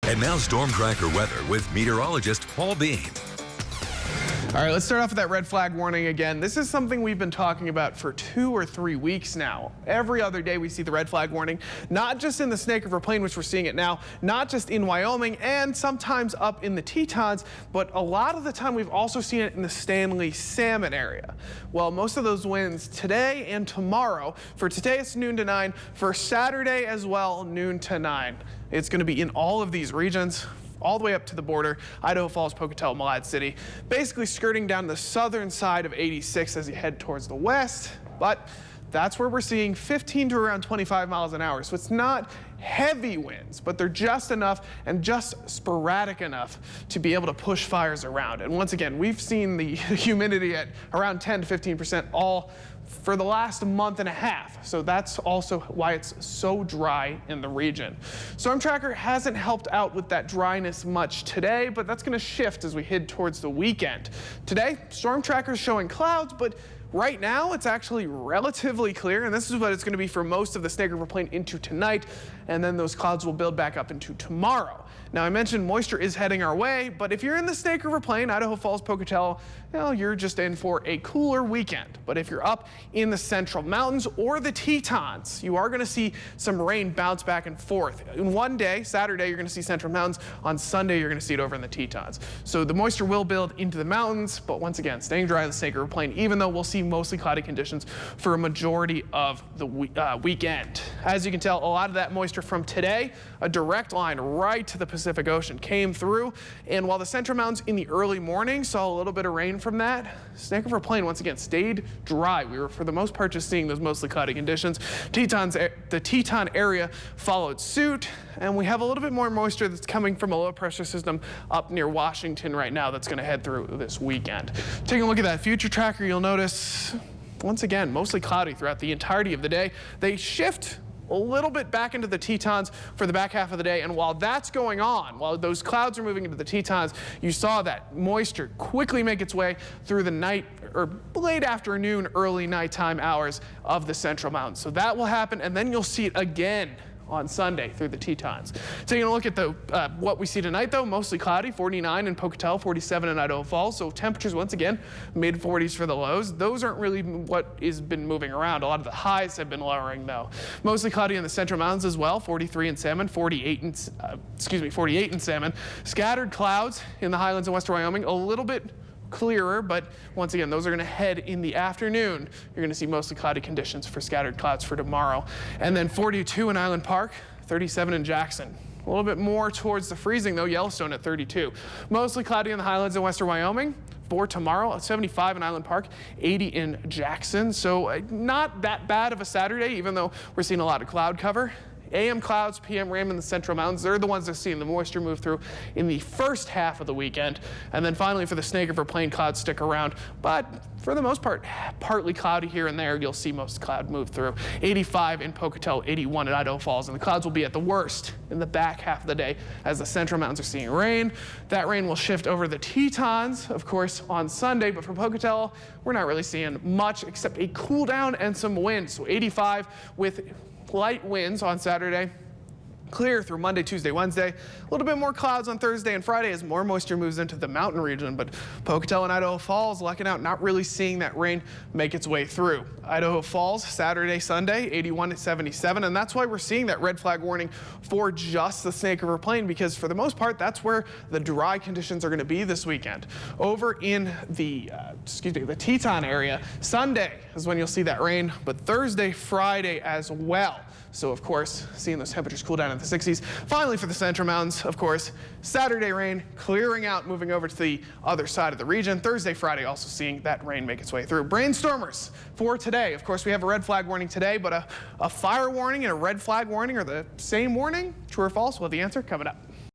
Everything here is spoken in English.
And now Storm Tracker weather with meteorologist Paul Bean. All right, let's start off with that red flag warning again. This is something we've been talking about for 2 or 3 weeks now. Every other day we see the red flag warning, not just in the Snake River Plain, which we're seeing it now, not just in Wyoming and sometimes up in the Tetons, but a lot of the time we've also seen it in the Stanley Salmon area. Well, most of those winds today and tomorrow. For today, it's noon to 9. For Saturday as well, noon to 9. It's going to be in all of these regions, all the way up to the border, Idaho Falls, Pocatello, Malad City, basically skirting down the southern side of 86 as you head towards the west. But that's where we're seeing 15 to around 25 miles an hour. So it's not heavy winds, but they're just enough and just sporadic enough to be able to push fires around. And once again, we've seen the humidity at around 10 to 15% all for the last month and a half. So that's also why it's so dry in the region. Storm Tracker hasn't helped out with that dryness much today, but that's going to shift as we head towards the weekend. Today, Storm Tracker is showing clouds, but right now it's actually relatively clear, and this is what it's going to be for most of the Snake River Plain into tonight, and then those clouds will build back up into tomorrow. Now, I mentioned moisture is heading our way, but if you're in the Snake River Plain, Idaho Falls, Pocatello, well, you're just in for a cooler weekend. But if you're up in the Central Mountains or the Tetons, you are going to see some rain bounce back and forth. In one day, Saturday, you're going to see Central Mountains. On Sunday, you're going to see it over in the Tetons. So the moisture will build into the mountains, but once again, staying dry in the Snake River Plain, even though we'll see mostly cloudy conditions for a majority of the weekend. As you can tell, a lot of that moisture from today, a direct line right to the Pacific Ocean came through, and while the Central Mountains in the early morning saw a little bit of rain from that, Snake River Plain once again stayed dry. We were for the most part just seeing those mostly cloudy conditions. The Teton area followed suit, and we have a little bit more moisture that's coming from a low pressure system up near Washington right now that's going to head through this weekend. Taking a look at that future tracker, you'll notice once again mostly cloudy throughout the entirety of the day. They shift a little bit back into the Tetons for the back half of the day, and while that's going on, while those clouds are moving into the Tetons, you saw that moisture quickly make its way through the night or late afternoon, early nighttime hours of the Central Mountains. So that will happen, and then you'll see it again on Sunday through the Tetons. Taking a look at the what we see tonight, though, mostly cloudy, 49 in Pocatello, 47 in Idaho Falls. So temperatures once again mid 40s for the lows. Those aren't really what has been moving around. A lot of the highs have been lowering though. Mostly cloudy in the Central Mountains as well, 43 in Salmon, 48 in Salmon. Scattered clouds in the highlands of western Wyoming, a little bit clearer, but once again, those are going to head in the afternoon. You're going to see mostly cloudy conditions for scattered clouds for tomorrow. And then 42 in Island Park, 37 in Jackson. A little bit more towards the freezing though, Yellowstone at 32. Mostly cloudy in the highlands of western Wyoming. For tomorrow, 75 in Island Park, 80 in Jackson. So not that bad of a Saturday, even though we're seeing a lot of cloud cover. AM clouds, PM rain in the Central Mountains. They're the ones that are seeing the moisture move through in the first half of the weekend. And then finally for the Snake River Plain, clouds stick around. But for the most part, partly cloudy here and there. You'll see most cloud move through. 85 in Pocatello, 81 at Idaho Falls. And the clouds will be at the worst in the back half of the day as the Central Mountains are seeing rain. That rain will shift over the Tetons, of course, on Sunday. But for Pocatello, we're not really seeing much except a cool down and some wind. So 85 with light winds on Saturday, clear through Monday, Tuesday, Wednesday. A little bit more clouds on Thursday and Friday as more moisture moves into the mountain region, but Pocatello and Idaho Falls lucking out, not really seeing that rain make its way through. Idaho Falls, Saturday, Sunday, 81 to 77, and that's why we're seeing that red flag warning for just the Snake River Plain, because for the most part, that's where the dry conditions are going to be this weekend. Over in the, the Teton area, Sunday is when you'll see that rain, but Thursday, Friday as well. So, of course, seeing those temperatures cool down in the 60s. Finally, for the Central Mountains, of course, Saturday rain clearing out, moving over to the other side of the region. Thursday, Friday, also seeing that rain make its way through. Brainstormers for today. Of course, we have a red flag warning today, but a fire warning and a red flag warning are the same warning. True or false? We'll have the answer coming up.